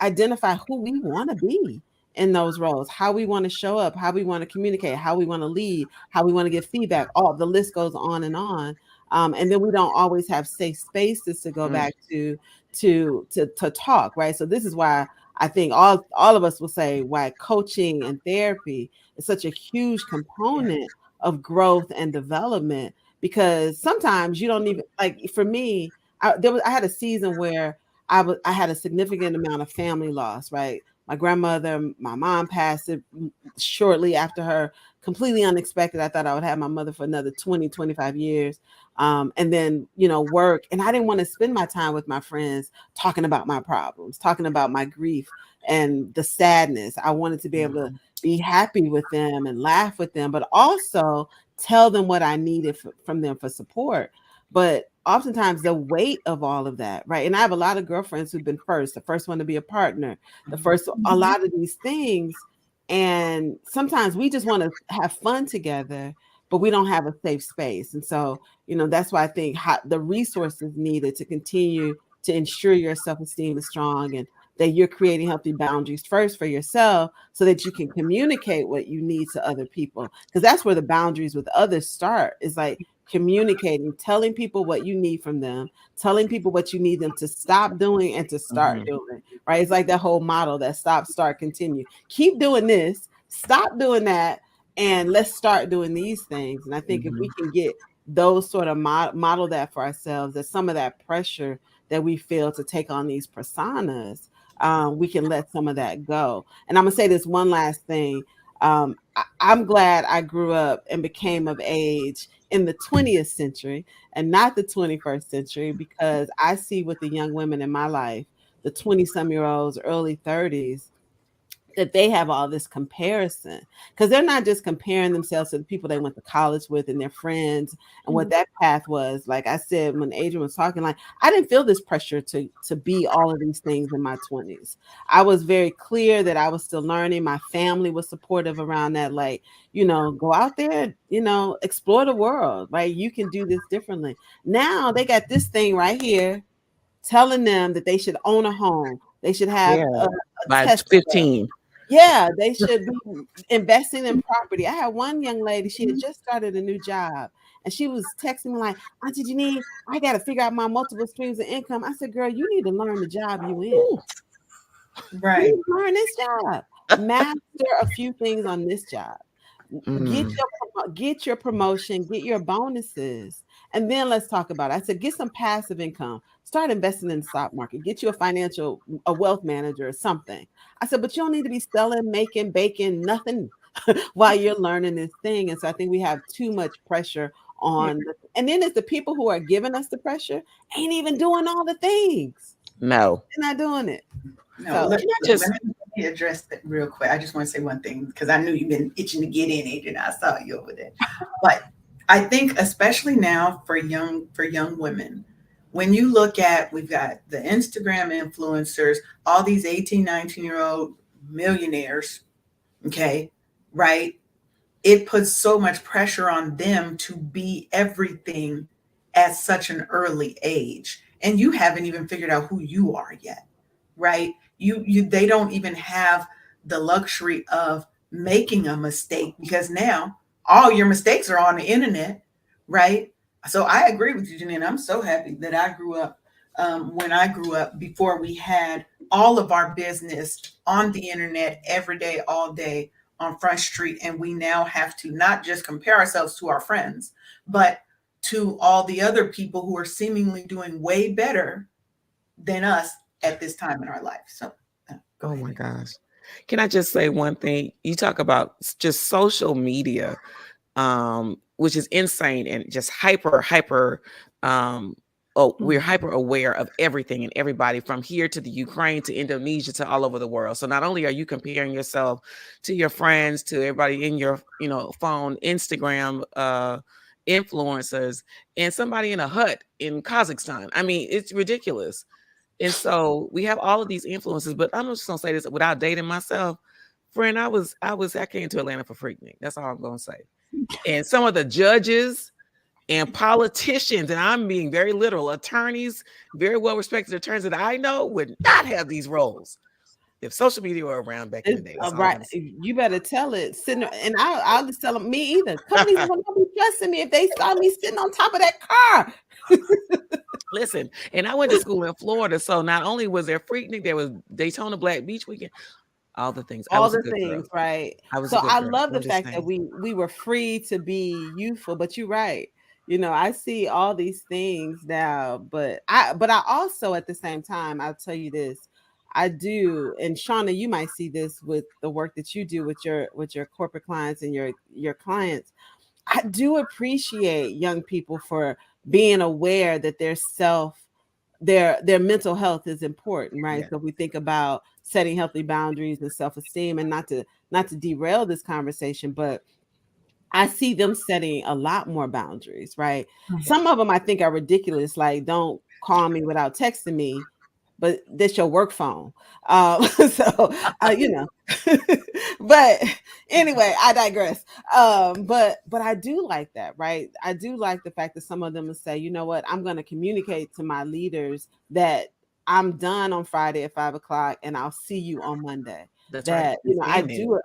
identify who we want to be in those roles, how we want to show up, how we want to communicate, how we want to lead, how we want to give feedback. All the list goes on and on. And then we don't always have safe spaces to go back to talk, right? So this is why I think all of us will say why coaching and therapy is such a huge component of growth and development, because sometimes you don't even, like, for me, I had a season where I had a significant amount of family loss, right? My grandmother, my mom passed it shortly after her, completely unexpected. I thought I would have my mother for another 20, 25 years. And then, work. And I didn't want to spend my time with my friends talking about my problems, talking about my grief and the sadness. I wanted to be able to be happy with them and laugh with them, but also tell them what I needed from them for support. But oftentimes the weight of all of that, right? And I have a lot of girlfriends who've been the first one to be a partner, a lot of these things. And sometimes we just want to have fun together, but we don't have a safe space. And so, that's why I think the resources needed to continue to ensure your self-esteem is strong, and that you're creating healthy boundaries first for yourself so that you can communicate what you need to other people. Because that's where the boundaries with others start, is like communicating, telling people what you need from them, telling people what you need them to stop doing and to start doing, right? It's like that whole model, that stop, start, continue. Keep doing this, stop doing that, and let's start doing these things. And I think if we can get those sort of model that for ourselves, that some of that pressure that we feel to take on these personas, we can let some of that go. And I'm gonna say this one last thing. I'm glad I grew up and became of age in the 20th century and not the 21st century, because I see with the young women in my life, the 20-some-year-olds, early 30s, that they have all this comparison, because they're not just comparing themselves to the people they went to college with and their friends and what that path was. Like I said, when Adrian was talking, like, I didn't feel this pressure to be all of these things in my 20s. I was very clear that I was still learning. My family was supportive around that. Like, go out there, explore the world, right? You can do this differently. Now they got this thing right here telling them that they should own a home. They should have a by Tesla. 15. Yeah, they should be investing in property. I had one young lady, she had just started a new job, and she was texting me like, Auntie Janine, I got to figure out my multiple streams of income. I said, girl, you need to learn the job you in. Right. You learn this job. Master a few things on this job. Get your promotion, get your bonuses, and then let's talk about it. I said, get some passive income. Start investing in the stock market. Get you a wealth manager or something. I said, but you don't need to be selling, making, baking, nothing while you're learning this thing. And so I think we have too much pressure on, and then it's the people who are giving us the pressure ain't even doing all the things. No, they're not doing it. No, let me address that real quick. I just want to say one thing, because I knew you've been itching to get in, Adrian. I saw you over there. But I think especially now for young women, when you look at, we've got the Instagram influencers, all these 18, 19-year-old millionaires, okay, right? It puts so much pressure on them to be everything at such an early age. And you haven't even figured out who you are yet, right? They don't even have the luxury of making a mistake, because now all your mistakes are on the internet, right? So I agree with you, Janine. I'm so happy that I grew up, when I grew up, before we had all of our business on the internet every day, all day on Front Street. And we now have to not just compare ourselves to our friends, but to all the other people who are seemingly doing way better than us at this time in our life. So go ahead. Oh my gosh. Can I just say one thing? You talk about just social media, which is insane and just hyper we're hyper aware of everything and everybody from here to the Ukraine to Indonesia to all over the world. So not only are you comparing yourself to your friends, to everybody in your, phone, Instagram, influencers, and somebody in a hut in Kazakhstan. I mean, it's ridiculous. And so we have all of these influences, but I'm just gonna say this without dating myself. Friend, I came to Atlanta for Freaknik. That's all I'm gonna say. And some of the judges and politicians, and I'm being very literal, attorneys, very well respected attorneys that I know would not have these roles if social media were around back in the day. That's all I'm Right. gonna say. You better tell it. Sitting, and I'll just tell them, me either. Companies will not be trusting me if they saw me sitting on top of that car. Listen, and I went to school in Florida, so not only was there Freaknik, there was Daytona Black Beach Weekend, all the things. I All was a the good girl. things, right? I was a So good I girl. love the I'm just fact that saying. we were free to be youthful, but you're right. I see all these things now, but I also at the same time, I'll tell you this. I do, and Shauna, you might see this with the work that you do with your corporate clients and your clients. I do appreciate young people for being aware that their mental health is important, right? Yeah. So if we think about setting healthy boundaries and self-esteem, and not to derail this conversation, but I see them setting a lot more boundaries, right? Some of them I think are ridiculous, like don't call me without texting me, but that's your work phone. So, but anyway, I digress. But I do like that, right? I do like the fact that some of them will say, you know what, I'm going to communicate to my leaders that I'm done on Friday at 5 o'clock and I'll see you on Monday. That's right. That, It's I in there. do.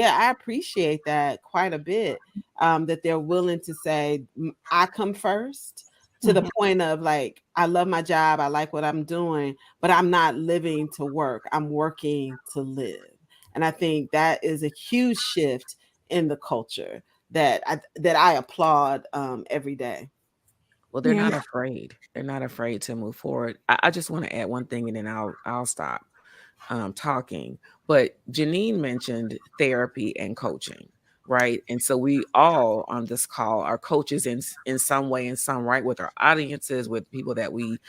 I appreciate that quite a bit. That they're willing to say, I come first, to the point of like, I love my job, I like what I'm doing, but I'm not living to work. I'm working to live. And I think that is a huge shift in the culture that I applaud every day. Well, they're Yeah. not afraid. They're not afraid to move forward. I just want to add one thing, and then I'll stop talking. But Janine mentioned therapy and coaching, right? And so we all on this call are coaches in some way, in some right, with our audiences, with people that we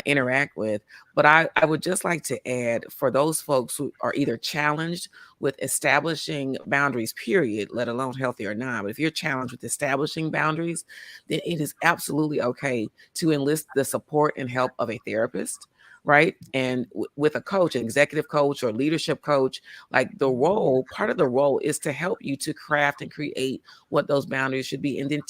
interact with. But I would just like to add, for those folks who are either challenged with establishing boundaries, period, let alone healthy or not. But if you're challenged with establishing boundaries, then it is absolutely okay to enlist the support and help of a therapist, right? And with a coach, an executive coach or leadership coach, like part of the role is to help you to craft and create what those boundaries should be, and then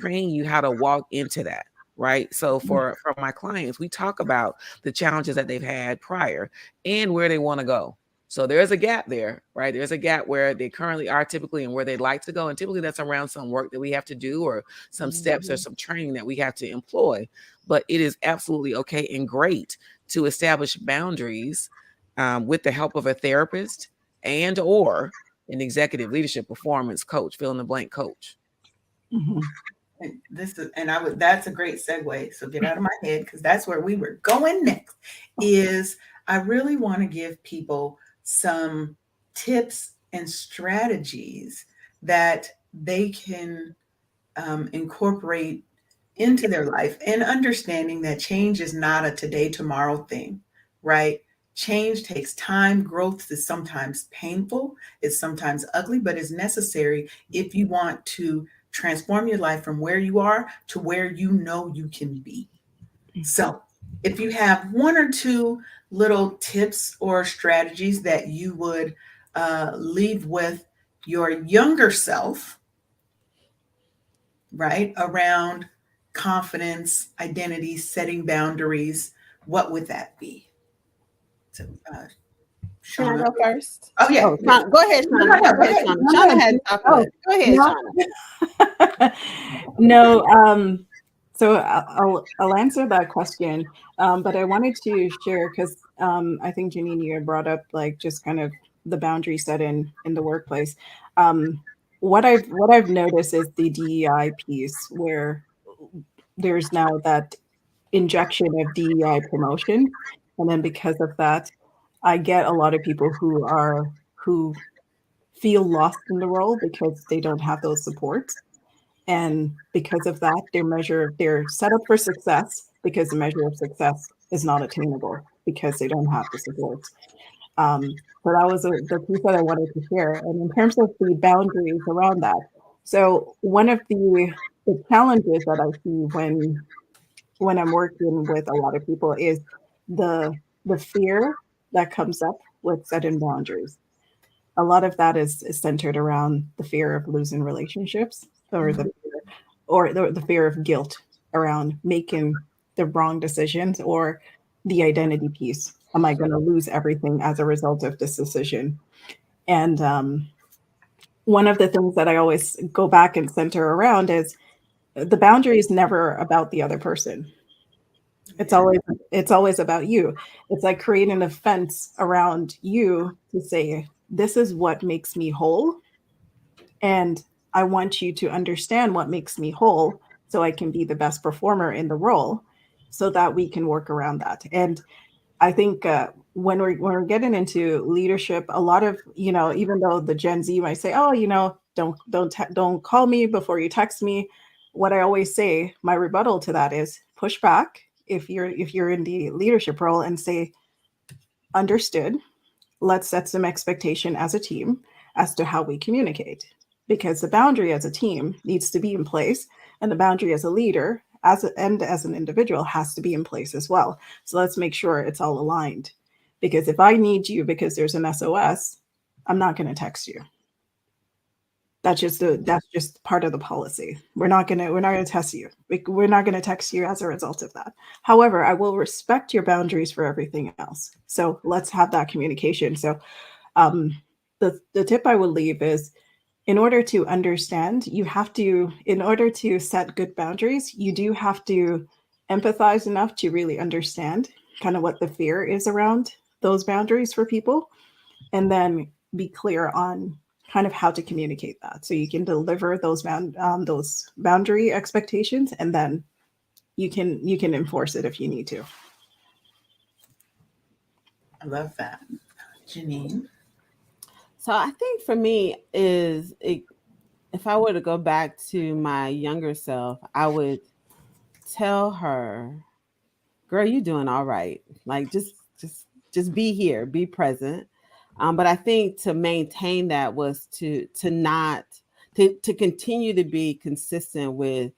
train you how to walk into that. Right. So for my clients, we talk about the challenges that they've had prior and where they want to go. So there's a gap there, right? There's a gap where they currently are typically and where they'd like to go. And typically that's around some work that we have to do or some steps or some training that we have to employ. But it is absolutely okay and great to establish boundaries with the help of a therapist and or an executive leadership performance coach, fill in the blank coach. That's a great segue. So get out of my head, because that's where we were going next. Is I really want to give people some tips and strategies that they can incorporate into their life, and understanding that change is not a today, tomorrow thing, right? Change takes time. Growth is sometimes painful, it's sometimes ugly, but it's necessary if you want to transform your life from where you are to where you know you can be. So, if you have one or two little tips or strategies that you would leave with your younger self, right, around confidence, identity, setting boundaries, what would that be? So, Can I Shauna. go first? Oh, yeah. Oh, Shauna, go ahead, No, Shauna. no, Go go ahead, ahead. Shauna. No, Shauna no, had to talk oh, with. Go ahead, no. Shauna. No, so I'll answer that question, but I wanted to share because I think Janine, you had brought up like just kind of the boundary set in the workplace. What I've noticed is the DEI piece where there's now that injection of DEI promotion, and then because of that, I get a lot of people who feel lost in the role because they don't have those supports. And because of that, they're set up for success, because the measure of success is not attainable because they don't have the supports. So that was the piece that I wanted to share. And in terms of the boundaries around that, so one of the challenges that I see when I'm working with a lot of people is the the fear that comes up with setting boundaries. A lot of that is centered around the fear of losing relationships, or Mhm. the fear of guilt around making the wrong decisions, or the identity piece. Am I going to lose everything as a result of this decision? And one of the things that I always go back and center around is the boundary is never about the other person. It's Yeah. always it's always about you. It's like creating a fence around you to say, this is what makes me whole, and I want you to understand what makes me whole so I can be the best performer in the role, so that we can work around that. And I think when we're getting into leadership, a lot of, even though the Gen Z might say, "Oh, don't call me before you text me," what I always say, my rebuttal to that is push back if you're in the leadership role and say, "Understood. Let's set some expectation as a team as to how we communicate." Because the boundary as a team needs to be in place, and the boundary as a leader and as an individual has to be in place as well. So let's make sure it's all aligned. Because if I need you because there's an SOS, I'm not going to text you. That's just part of the policy. We're not gonna test you. We're not gonna text you as a result of that. However, I will respect your boundaries for everything else. So let's have that communication. So um, the tip I would leave is, in order to understand, in order to set good boundaries, you do have to empathize enough to really understand kind of what the fear is around those boundaries for people, and then be clear on kind of how to communicate that so you can deliver those boundary expectations, and then you can enforce it if you need to. I love that. Janine. So I think for me if I were to go back to my younger self, I would tell her, "Girl, you doing all right. Like just be here, be present." But I think to maintain that was to not to continue to be consistent with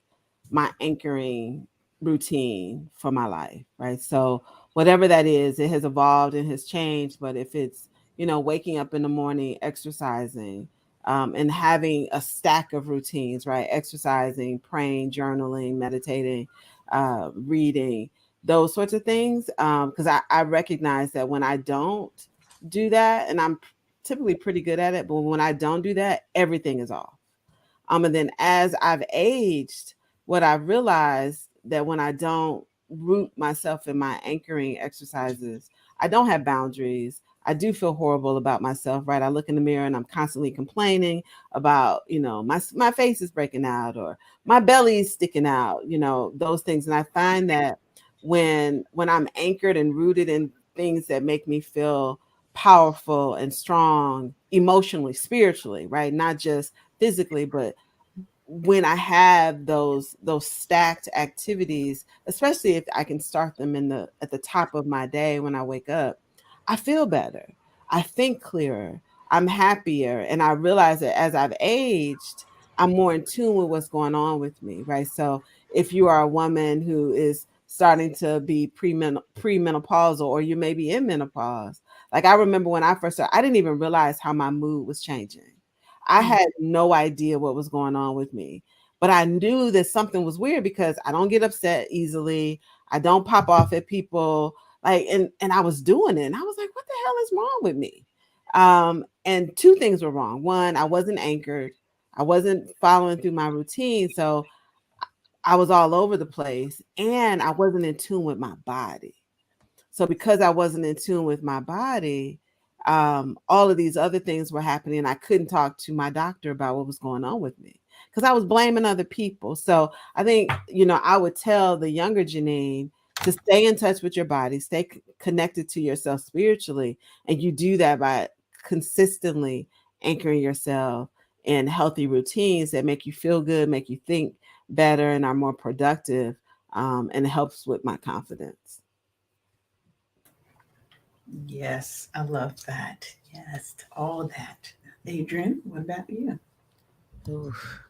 my anchoring routine for my life, right? So whatever that is, it has evolved and has changed. But if it's, waking up in the morning, exercising, and having a stack of routines, right? Exercising, praying, journaling, meditating, reading, those sorts of things. Because I recognize that when I don't do that, and I'm typically pretty good at it, but when I don't do that, everything is off. And then as I've aged, what I've realized that when I don't root myself in my anchoring exercises, I don't have boundaries. I do feel horrible about myself, right? I look in the mirror and I'm constantly complaining about, my face is breaking out, or my belly is sticking out, those things. And I find that when I'm anchored and rooted in things that make me feel powerful and strong emotionally, spiritually, right? Not just physically, but when I have those stacked activities, especially if I can start them at the top of my day when I wake up, I feel better. I think clearer. I'm happier. And I realize that as I've aged, I'm more in tune with what's going on with me, right? So if you are a woman who is starting to be premenopausal, or you may be in menopause, like I remember when I first started, I didn't even realize how my mood was changing. I Mm. had no idea what was going on with me, but I knew that something was weird because I don't get upset easily. I don't pop off at people, like, and I was doing it, and I was like, what the hell is wrong with me? And two things were wrong. One, I wasn't anchored. I wasn't following through my routine, so I was all over the place, and I wasn't in tune with my body. So because I wasn't in tune with my body, all of these other things were happening. I couldn't talk to my doctor about what was going on with me because I was blaming other people. So I think, I would tell the younger Janine to stay in touch with your body, stay connected to yourself spiritually. And you do that by consistently anchoring yourself in healthy routines that make you feel good, make you think better, and are more productive. and it helps with my confidence. Yes, I love that. Yes, to all that. Adrian, what about you? Oof.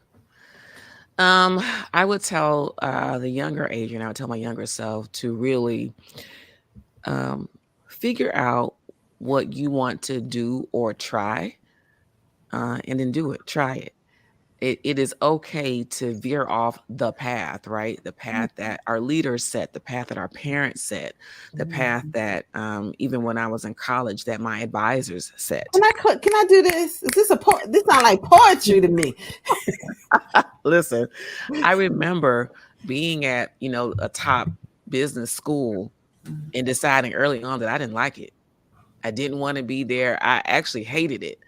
Um, I would tell the younger Adrian, I would tell my younger self to really um, figure out what you want to do or try, and then do it. Try it. It is okay to veer off the path, right? The path that our leaders set, the path that our parents set, the path Mhm. that even when I was in college, that my advisors set. Can I do this? Is this this sound like poetry to me? Listen, I remember being at, a top business school and deciding early on that I didn't like it. I didn't want to be there. I actually hated it.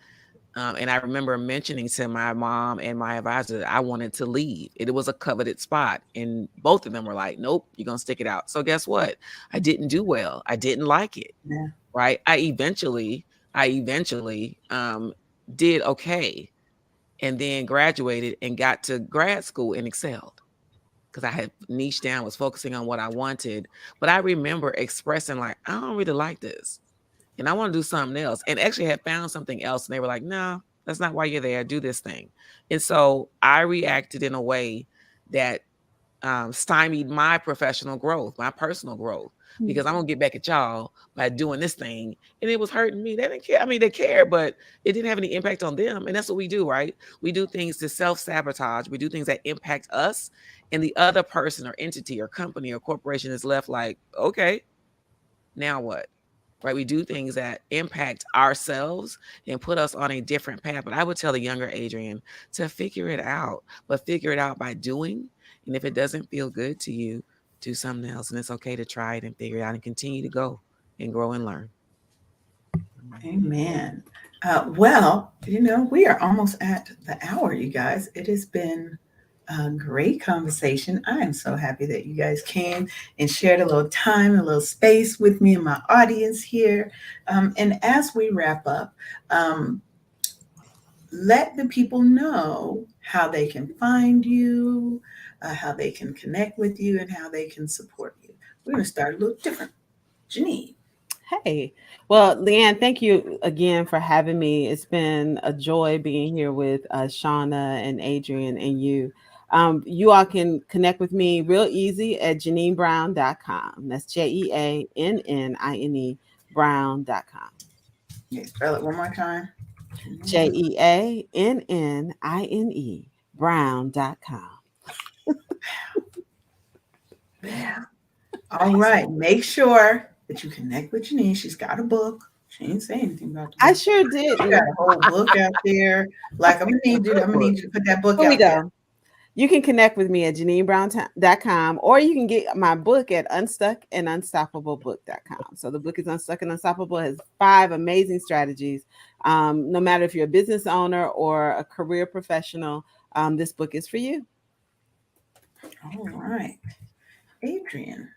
And I remember mentioning to my mom and my advisor that I wanted to leave. It was a coveted spot. And both of them were like, nope, you're going to stick it out. So guess what? I didn't do well. I didn't like it. Yeah. Right. I eventually did okay, and then graduated and got to grad school and excelled because I had niched down, was focusing on what I wanted. But I remember expressing like, I don't really like this and I want to do something else, and actually had found something else. And they were like, no, that's not why you're there. Do this thing. And so I reacted in a way that stymied my professional growth, my personal growth, because I'm gonna get back at y'all by doing this thing. And it was hurting me. They didn't care. I mean, they cared, but it didn't have any impact on them. And that's what we do, right? We do things to self-sabotage. We do things that impact us, and the other person or entity or company or corporation is left like, okay, now what? Right? We do things that impact ourselves and put us on a different path. But I would tell the younger Adrian to figure it out, but figure it out by doing. And if it doesn't feel good to you, do something else. And it's okay to try it and figure it out and continue to go and grow and learn. Amen. Well, we are almost at the hour, you guys. It has been a great conversation. I am so happy that you guys came and shared a little time, a little space with me and my audience here. And as we wrap up, um, let the people know how they can find you, how they can connect with you, and how they can support you. We're going to start a little different. Janine. Hey, well, Leanne, thank you again for having me. It's been a joy being here with Shauna and Adrian and you. You all can connect with me real easy at JanineBrown.com. That's JeAnnine Brown.com. Yeah, spell it one more time. JeAnnine Brown.com. Yeah. All right. Make sure that you connect with Janine. She's got a book. She didn't say anything about the I book. sure She did. got a whole book out there. Like I'm gonna need you to put that book Here we out there. go. You can connect with me at JanineBrown.com, or you can get my book at unstuckandunstoppablebook.com. So the book is Unstuck and Unstoppable. It has 5 amazing strategies. No matter if you're a business owner or a career professional, this book is for you. All right. Adrian.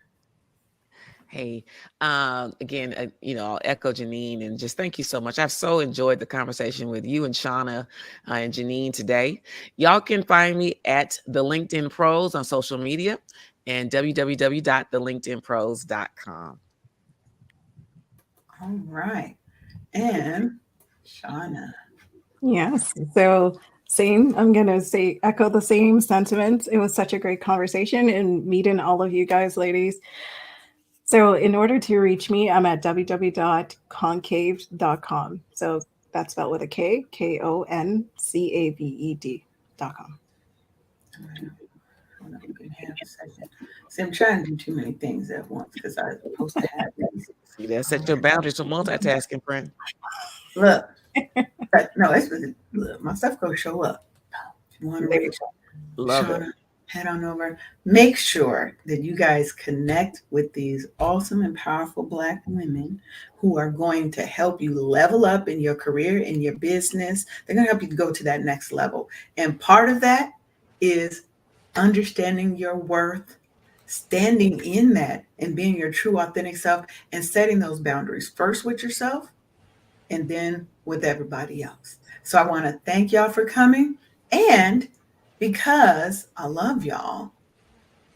Hey, again, I'll echo Janine and just thank you so much. I've so enjoyed the conversation with you and Shauna and Janine today. Y'all can find me at the LinkedIn Pros on social media and www.thelinkedinpros.com. All right. And Shauna. Yes. So same. I'm gonna say echo the same sentiments. It was such a great conversation and meeting all of you guys, ladies. So in order to reach me, I'm at www.concaved.com. So that's spelled with a K, KONCAVED.com. All right. Hold on, you can have a second. See, I'm trying to do too many things at once because I'm supposed to have these. See, that set your boundaries for multitasking, friend. Look, no, look, my stuff gonna show up. If you want to reach Love it. Shauna, head on over. Make sure that you guys connect with these awesome and powerful Black women who are going to help you level up in your career, in your business. They're going to help you go to that next level. And part of that is understanding your worth, standing in that and being your true, authentic self, and setting those boundaries first with yourself and then with everybody else. So I want to thank y'all for coming. And because I love y'all,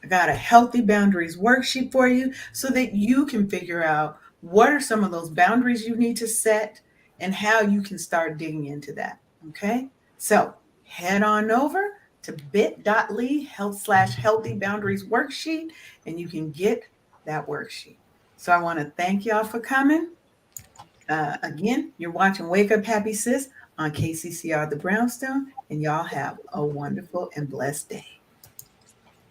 I got a healthy boundaries worksheet for you so that you can figure out what are some of those boundaries you need to set and how you can start digging into that. Okay. So head on over to bit.ly health/healthy boundaries worksheet and you can get that worksheet. So I want to thank y'all for coming. Again, you're watching Wake Up Happy Sis on KCCR The Brownstone, and y'all have a wonderful and blessed day.